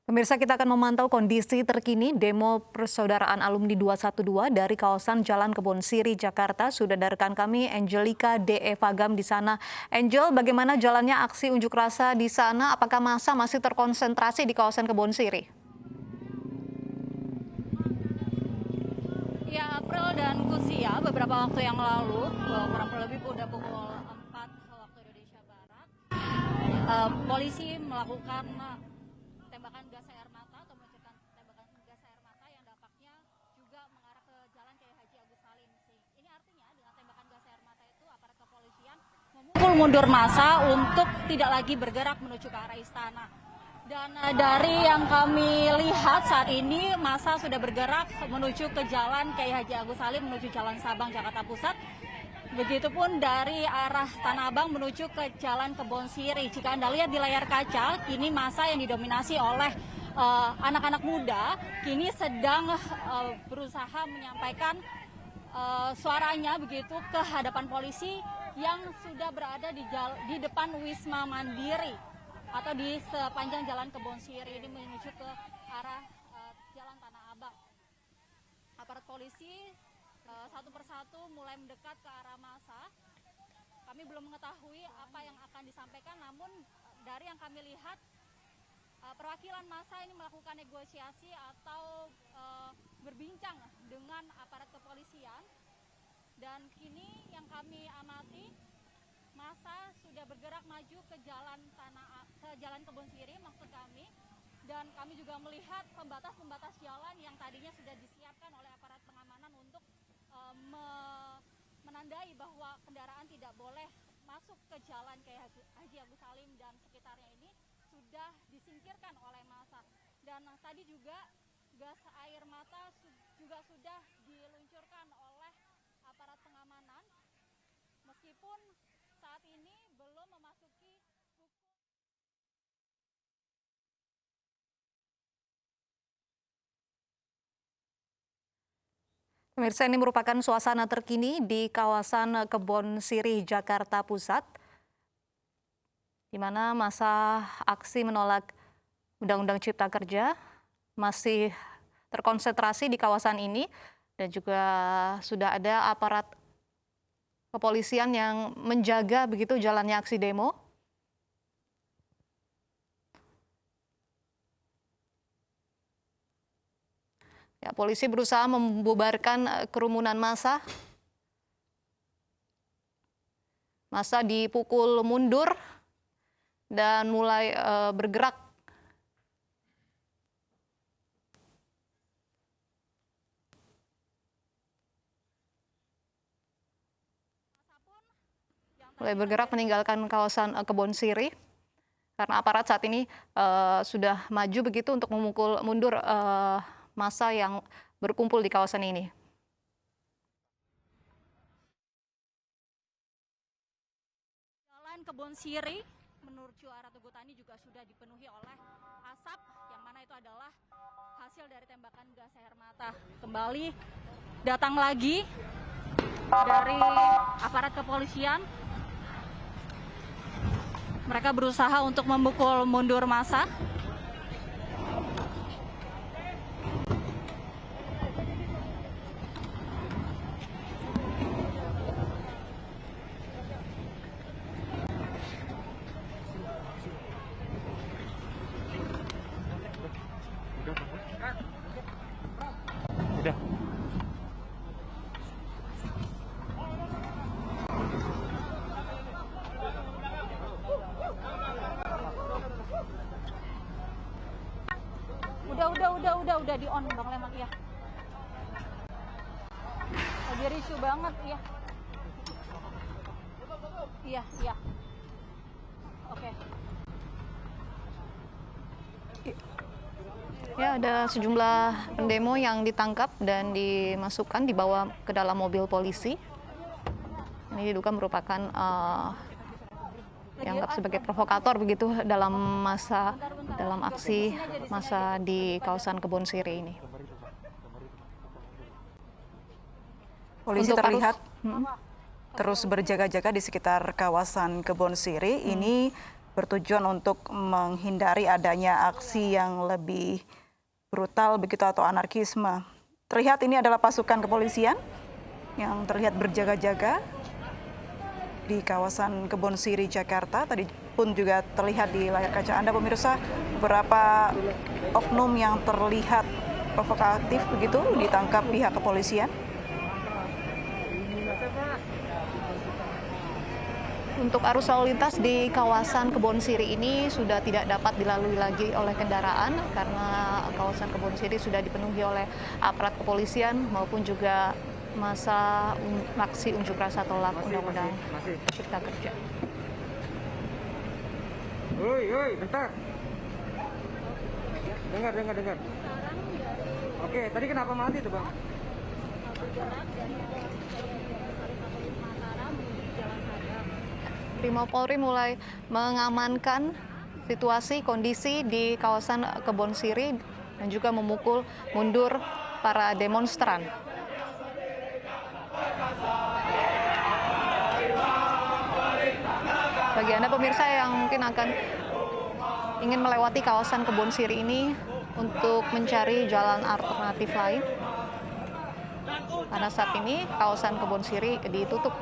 Pemirsa, kita akan memantau kondisi terkini demo Persaudaraan Alumni 212 dari kawasan Jalan Kebon Siri, Jakarta. Sudah dari rekan kami Angelika D.E. Fagam di sana. Angel, bagaimana jalannya aksi unjuk rasa di sana? Apakah massa masih terkonsentrasi di kawasan Kebon Siri? Ya, April dan Kusia, beberapa waktu yang lalu, kurang lebih udah pukul 4 waktu Indonesia Barat, polisi melakukan tembakan gas air mata atau meluncurkan tembakan gas air mata yang dampaknya juga mengarah ke Jalan Kiai Haji Agus Salim. Ini artinya dengan tembakan gas air mata itu aparat kepolisian memukul mundur massa untuk tidak lagi bergerak menuju ke arah istana. Dan dari yang kami lihat saat ini massa sudah bergerak menuju ke Jalan Kiai Haji Agus Salim menuju Jalan Sabang Jakarta Pusat. Begitupun dari arah Tanah Abang menuju ke Jalan Kebon Siri. Jika Anda lihat di layar kaca, kini massa yang didominasi oleh anak-anak muda kini sedang berusaha menyampaikan suaranya begitu ke hadapan polisi yang sudah berada di depan Wisma Mandiri atau di sepanjang Jalan Kebon Siri ini menuju ke arah Jalan Tanah Abang. Aparat polisi satu persatu mulai mendekat ke arah massa. Kami belum mengetahui apa yang akan disampaikan, namun dari yang kami lihat perwakilan massa ini melakukan negosiasi atau berbincang dengan aparat kepolisian. Dan kini yang kami amati, massa sudah bergerak maju ke Jalan Kebon Siri maksud kami, dan kami juga melihat pembatas-pembatas jalan yang tadinya sudah disiapkan oleh aparat pengamanan untuk menandai bahwa kendaraan tidak boleh masuk ke Jalan Kiai Haji Agus Salim dan sekitarnya ini sudah disingkirkan oleh massa. Dan tadi juga gas air mata juga sudah diluncurkan oleh aparat pengamanan, meskipun saat ini belum memasuki pukul. Pemirsa, ini merupakan suasana terkini di kawasan Kebon Siri, Jakarta Pusat, di mana massa aksi menolak Undang-Undang Cipta Kerja masih terkonsentrasi di kawasan ini, dan juga sudah ada aparat kepolisian yang menjaga begitu jalannya aksi demo. Ya, polisi berusaha membubarkan kerumunan massa. Massa dipukul mundur dan mulai bergerak. Mulai bergerak meninggalkan kawasan Kebon Siri, karena aparat saat ini sudah maju begitu untuk memukul mundur massa yang berkumpul di kawasan ini. Jalan Kebon Siri menuju arah Tugu Tani juga sudah dipenuhi oleh asap, yang mana itu adalah hasil dari tembakan gas air mata. Kembali datang lagi dari aparat kepolisian. Mereka berusaha untuk memukul mundur massa. Udah. Udah di on Bang Leman, ya. Lagi risu banget, ya. Iya. Oke. Ya, ada sejumlah pendemo yang ditangkap dan dimasukkan, dibawa ke dalam mobil polisi. Ini diduga merupakan dianggap sebagai provokator begitu dalam aksi massa di kawasan Kebon Siri ini. Polisi terlihat terus berjaga-jaga di sekitar kawasan Kebon Siri. Ini bertujuan untuk menghindari adanya aksi yang lebih brutal begitu atau anarkisme. Terlihat ini adalah pasukan kepolisian yang terlihat berjaga-jaga di kawasan Kebon Siri, Jakarta. Tadi pun juga terlihat di layar kaca Anda pemirsa beberapa oknum yang terlihat provokatif begitu ditangkap pihak kepolisian. Untuk arus lalu lintas di kawasan Kebon Siri ini sudah tidak dapat dilalui lagi oleh kendaraan karena kawasan Kebon Siri sudah dipenuhi oleh aparat kepolisian maupun juga masa aksi unjuk rasa tolak Undang-Undang Cipta Kerja. Woi, bentar. Dengar. Oke, tadi kenapa mati tuh, Bang? Polri mulai mengamankan situasi kondisi di kawasan Kebon Siri dan juga memukul mundur para demonstran. Bagi Anda pemirsa yang mungkin ingin melewati kawasan Kebon Siri ini untuk mencari jalan alternatif lain, karena saat ini kawasan Kebon Siri ditutup.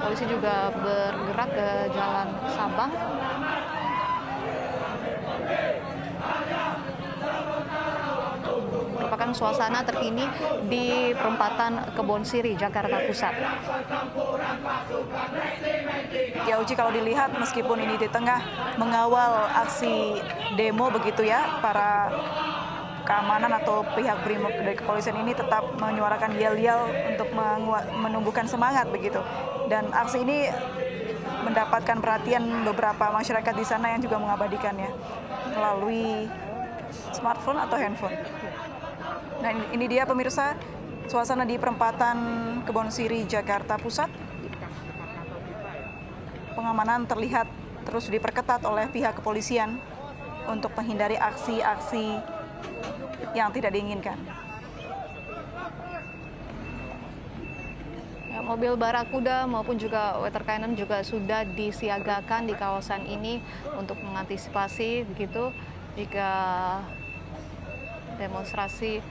Polisi juga bergerak ke Jalan Sabang. Merupakan suasana terkini di perempatan Kebon Siri, Jakarta Pusat. Ya Uci, kalau dilihat meskipun ini di tengah mengawal aksi demo begitu ya, para keamanan atau pihak BRIMOB dari kepolisian ini tetap menyuarakan yel-yel untuk menumbuhkan semangat begitu. Dan aksi ini mendapatkan perhatian beberapa masyarakat di sana yang juga mengabadikannya melalui smartphone atau handphone. Nah ini dia pemirsa suasana di perempatan Kebon Siri, Jakarta Pusat. Pengamanan terlihat terus diperketat oleh pihak kepolisian untuk menghindari aksi-aksi yang tidak diinginkan. Ya, mobil barakuda maupun juga watercannon juga sudah disiagakan di kawasan ini untuk mengantisipasi begitu jika demonstrasi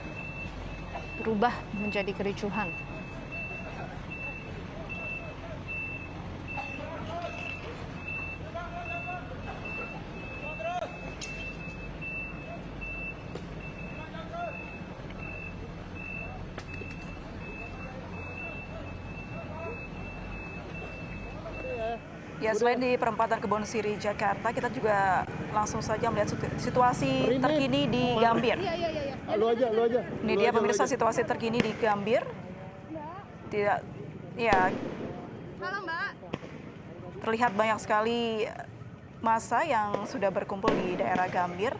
berubah menjadi kericuhan. Ya, selain di perempatan Kebon Siri, Jakarta, kita juga langsung saja melihat situasi terkini di Gambir. Lu aja. Ini dia pemirsa situasi terkini di Gambir. Tidak, ya. Halo Mbak. Terlihat banyak sekali massa yang sudah berkumpul di daerah Gambir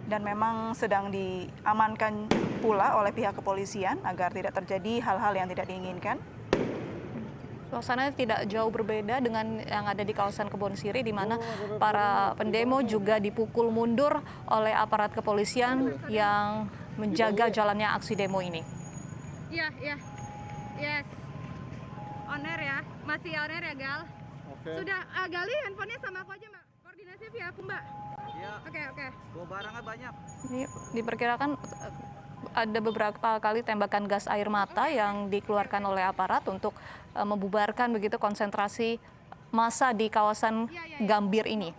dan memang sedang diamankan pula oleh pihak kepolisian agar tidak terjadi hal-hal yang tidak diinginkan. Suasananya tidak jauh berbeda dengan yang ada di kawasan Kebon Siri, di mana para pendemo juga dipukul mundur oleh aparat kepolisian yang menjaga jalannya aksi demo ini. Iya. Yes. On air ya. Masih on air ya, Gal? Oke. Sudah, Gali handphonenya sama aku aja, Mbak. Koordinasi via aku, Mbak. Iya. Oke. Bawa barangnya banyak. Ini diperkirakan ada beberapa kali tembakan gas air mata yang dikeluarkan oleh aparat untuk membubarkan begitu konsentrasi massa di kawasan Gambir ini.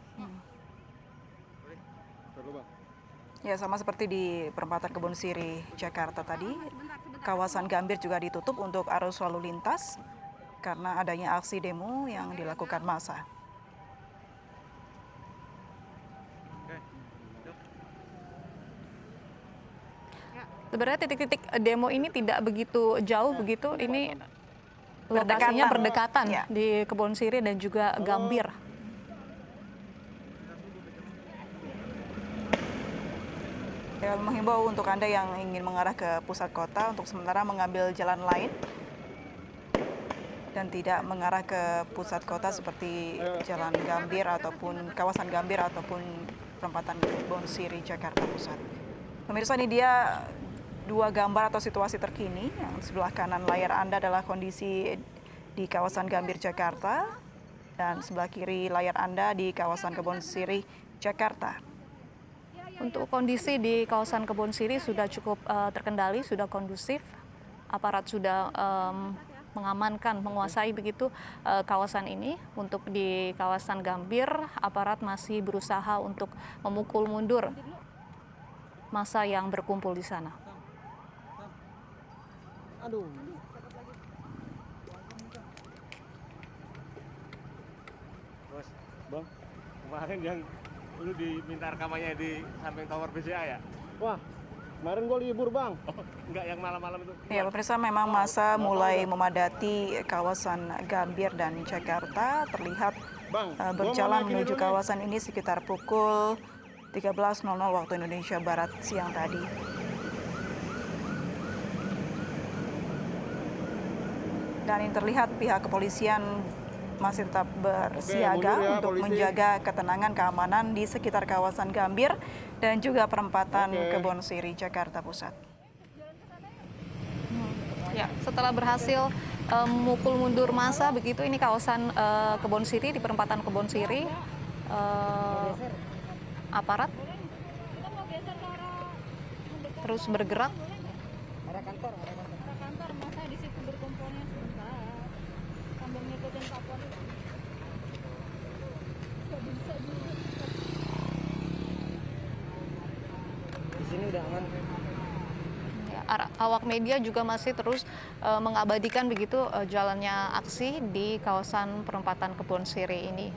Ya, sama seperti di perempatan Kebon Siri, Jakarta tadi, kawasan Gambir juga ditutup untuk arus lalu lintas karena adanya aksi demo yang dilakukan massa. Sebenarnya titik-titik demo ini tidak begitu jauh begitu, ini lokasinya berdekatan Ya. di Kebon Siri dan juga Gambir. Ya, menghimbau untuk Anda yang ingin mengarah ke pusat kota untuk sementara mengambil jalan lain dan tidak mengarah ke pusat kota seperti Jalan Gambir ataupun kawasan Gambir ataupun perempatan Kebon Siri, Jakarta Pusat. Pemirsa, ini dia dua gambar atau situasi terkini. Yang sebelah kanan layar Anda adalah kondisi di kawasan Gambir, Jakarta. Dan sebelah kiri layar Anda di kawasan Kebon Siri, Jakarta. Untuk kondisi di kawasan Kebon Siri sudah cukup terkendali, sudah kondusif. Aparat sudah mengamankan, menguasai begitu kawasan ini. Untuk di kawasan Gambir, aparat masih berusaha untuk memukul mundur massa yang berkumpul di sana. Aduh. Bos, Bang, kemarin yang lu diminta rekamannya di samping tower BCA ya? Wah, kemarin gue libur bang. Oh, enggak, yang malam-malam itu. Ya, pemirsa, memang massa mulai memadati kawasan Gambir dan Jakarta. Terlihat Bang, berjalan menuju kawasan ini sekitar pukul 13.00 waktu Indonesia Barat siang tadi. Dan ini terlihat pihak kepolisian masih tetap bersiaga untuk menjaga ketenangan keamanan di sekitar kawasan Gambir dan juga perempatan Kebon Siri, Jakarta Pusat. Ya, setelah berhasil memukul mundur massa begitu, ini kawasan Kebon Siri, di perempatan Kebon Siri, aparat terus bergerak. Arah kantor. Kantor masa di situ berkumpulnya sebentar sambil ngikutin Kapolri. Di sini udah aman. Ya, awak media juga masih terus mengabadikan begitu jalannya aksi di kawasan perempatan Kebon Siri ini.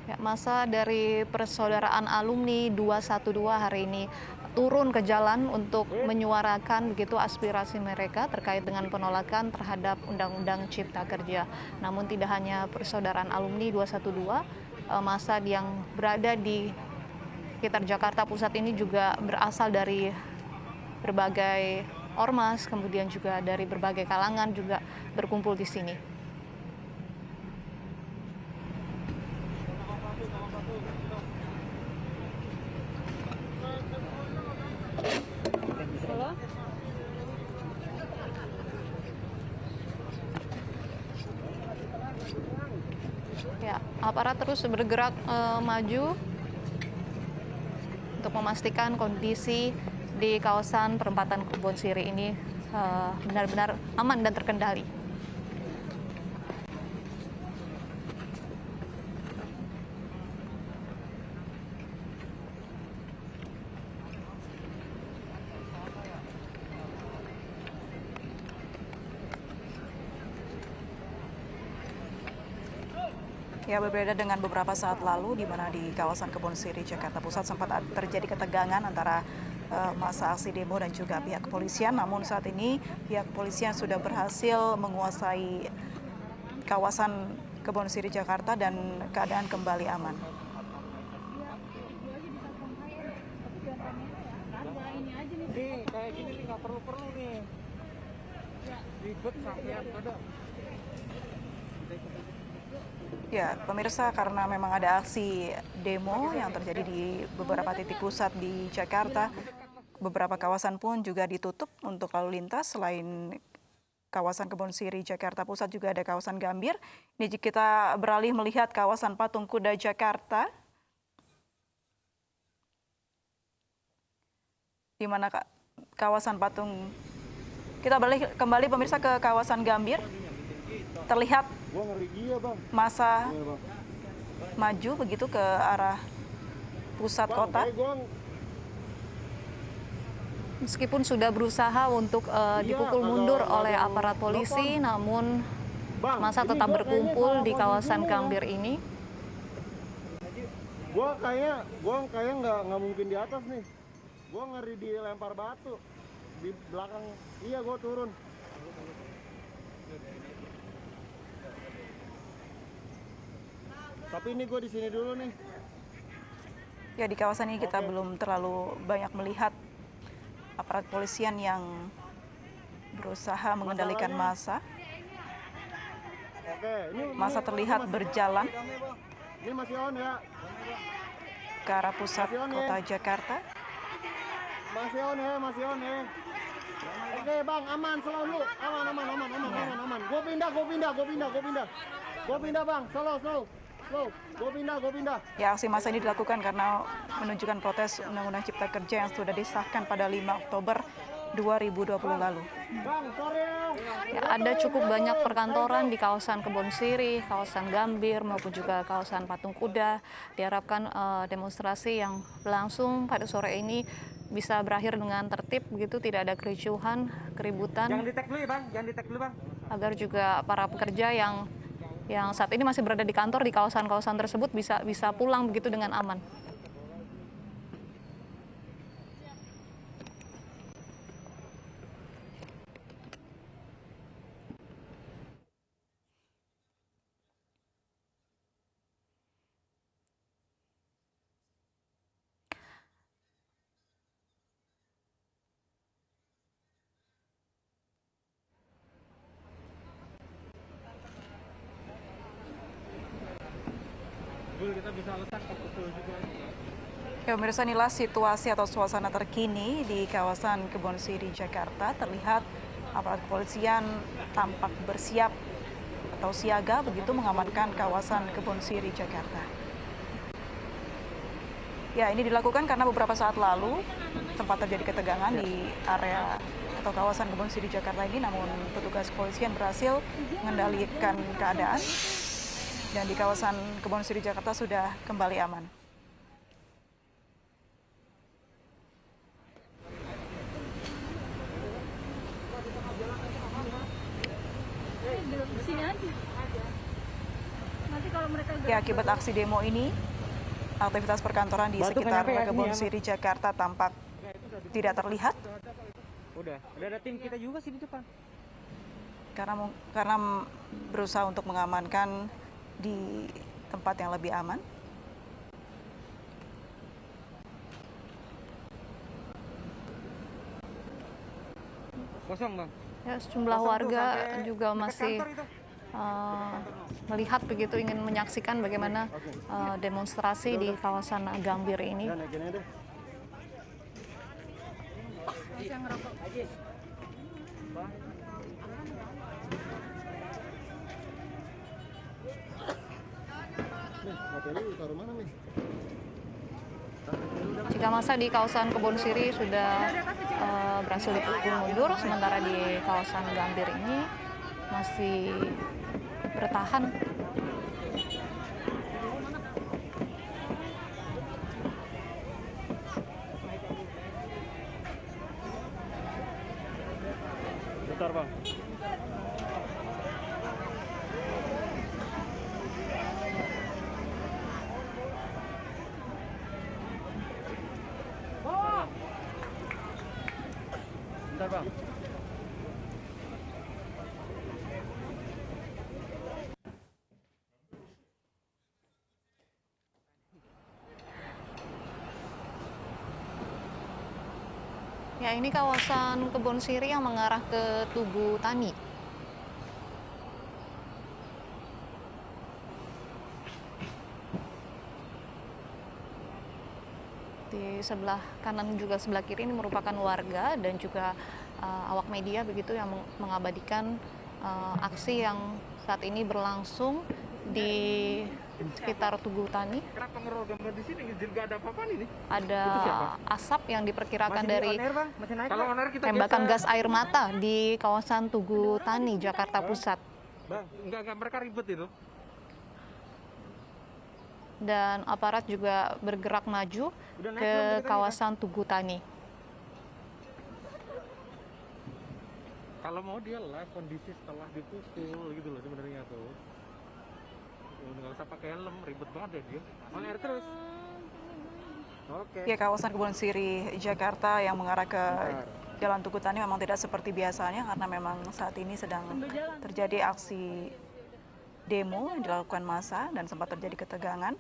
Ya, massa dari Persaudaraan Alumni 212 hari ini turun ke jalan untuk menyuarakan begitu aspirasi mereka terkait dengan penolakan terhadap Undang-Undang Cipta Kerja. Namun tidak hanya Persaudaraan Alumni 212, massa yang berada di sekitar Jakarta Pusat ini juga berasal dari berbagai ormas, kemudian juga dari berbagai kalangan juga berkumpul di sini. Ya, aparat terus bergerak maju untuk memastikan kondisi di kawasan perempatan Kebon Siri ini benar-benar aman dan terkendali. Ya, berbeda dengan beberapa saat lalu di mana di kawasan Kebon Siri, Jakarta Pusat sempat terjadi ketegangan antara massa aksi demo dan juga pihak kepolisian. Namun saat ini pihak kepolisian sudah berhasil menguasai kawasan Kebon Siri, Jakarta dan keadaan kembali aman. Nih kayak gini nih nggak perlu nih. Ribet sampean ada. Ya, pemirsa, karena memang ada aksi demo yang terjadi di beberapa titik pusat di Jakarta, beberapa kawasan pun juga ditutup untuk lalu lintas. Selain kawasan Kebon Siri, Jakarta Pusat, juga ada kawasan Gambir. Ini jika kita beralih melihat kawasan Patung Kuda, Jakarta, di mana kawasan Patung, kita balik kembali pemirsa ke kawasan Gambir. Terlihat massa maju begitu ke arah pusat kota. Meskipun sudah berusaha untuk dipukul mundur oleh aparat polisi, namun massa tetap berkumpul di kawasan Gambir ini. Gua kayak nggak mungkin di atas nih. Gua ngeri dilempar batu di belakang. Iya, gua turun. Tapi ini gue di sini dulu nih. Ya, di kawasan ini kita belum terlalu banyak melihat aparat polisian yang berusaha mengendalikan massa. Oke, Massa terlihat berjalan ini masih on ya. ke arah pusat kota Jakarta. Masih on ya, masih on ya. Oke bang, aman selalu, aman. Gue pindah bang, slow. Gue pindah. Ya, aksi massa ini dilakukan karena menunjukkan protes Undang-Undang Cipta Kerja yang sudah disahkan pada 5 Oktober 2020 lalu. Bang, sorry Ya, ada cukup banyak perkantoran di kawasan Kebon Sirih, kawasan Gambir, maupun juga kawasan Patung Kuda. Diharapkan demonstrasi yang berlangsung pada sore ini bisa berakhir dengan tertib, begitu tidak ada kericuhan, keributan. Jangan di-tag dulu bang. Agar juga para pekerja yang saat ini masih berada di kantor di kawasan-kawasan tersebut bisa pulang begitu dengan aman. Kita bisa letak ke betul juga. Ya, pemirsa, inilah situasi atau suasana terkini di kawasan Kebon Sirih, Jakarta. Terlihat aparat kepolisian tampak bersiap atau siaga begitu mengamankan kawasan Kebon Sirih, Jakarta. Ya, ini dilakukan karena beberapa saat lalu sempat terjadi ketegangan di area atau kawasan Kebon Sirih, Jakarta ini, namun petugas kepolisian berhasil mengendalikan keadaan dan di kawasan Kebon Sirih, Jakarta sudah kembali aman. Ya, akibat aksi demo ini, aktivitas perkantoran di sekitar Kebon Sirih, Jakarta tampak tidak terlihat. Udah ada tim kita juga sih di depan. Karena berusaha untuk mengamankan di tempat yang lebih aman. Kosong bang. Ya, sejumlah warga juga masih melihat begitu, ingin menyaksikan bagaimana demonstrasi di kawasan Gambir ini. Jika masa di kawasan Kebon Sirih sudah berhasil dipukul mundur, sementara di kawasan Gambir ini masih bertahan. Bentar bang. Bentar bang. Ya, ini kawasan Kebon Sirih yang mengarah ke Tugu Tani. Di sebelah kanan juga sebelah kiri ini merupakan warga dan juga awak media begitu yang mengabadikan aksi yang saat ini berlangsung di sekitar Tugu Tani. Kenapa ngerol gambar di sini? Nggak ada apa-apa nih. Ada asap yang diperkirakan dari Kalau on air kita tembakan gas air mata di kawasan Tugu Tani, Jakarta Pusat. Bang, enggak mereka ribet itu. Dan aparat juga bergerak maju ke kawasan Tugu Tani. Kalau mau dia live kondisi setelah dipukul gitu loh sebenarnya tuh. Nggak usah pakai helm, ribet banget ya dia. On air terus. Oke. Ya, kawasan Kebon Sirih, Jakarta yang mengarah ke Jalan Tugu Tani memang tidak seperti biasanya karena memang saat ini sedang terjadi aksi demo yang dilakukan massa dan sempat terjadi ketegangan.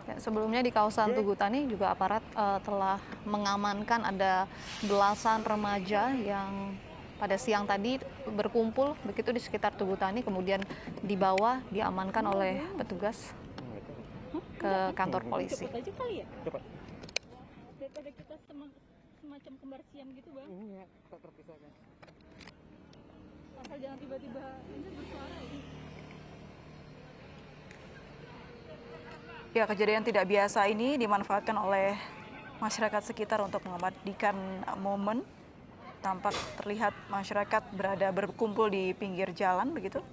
Ya, sebelumnya di kawasan Tugu Tani juga aparat telah mengamankan ada belasan remaja yang pada siang tadi berkumpul begitu di sekitar Tugu Tani, kemudian dibawa diamankan oleh petugas ke kantor polisi. Cepet aja kali ya? Cepat. Daripada kita semacam kembar siam gitu bang. Iya, tak terpisahkan. Asal jangan tiba-tiba ini bersuara ya. Ya, kejadian tidak biasa ini dimanfaatkan oleh masyarakat sekitar untuk mengabadikan momen. Tampak terlihat masyarakat berkumpul di pinggir jalan begitu.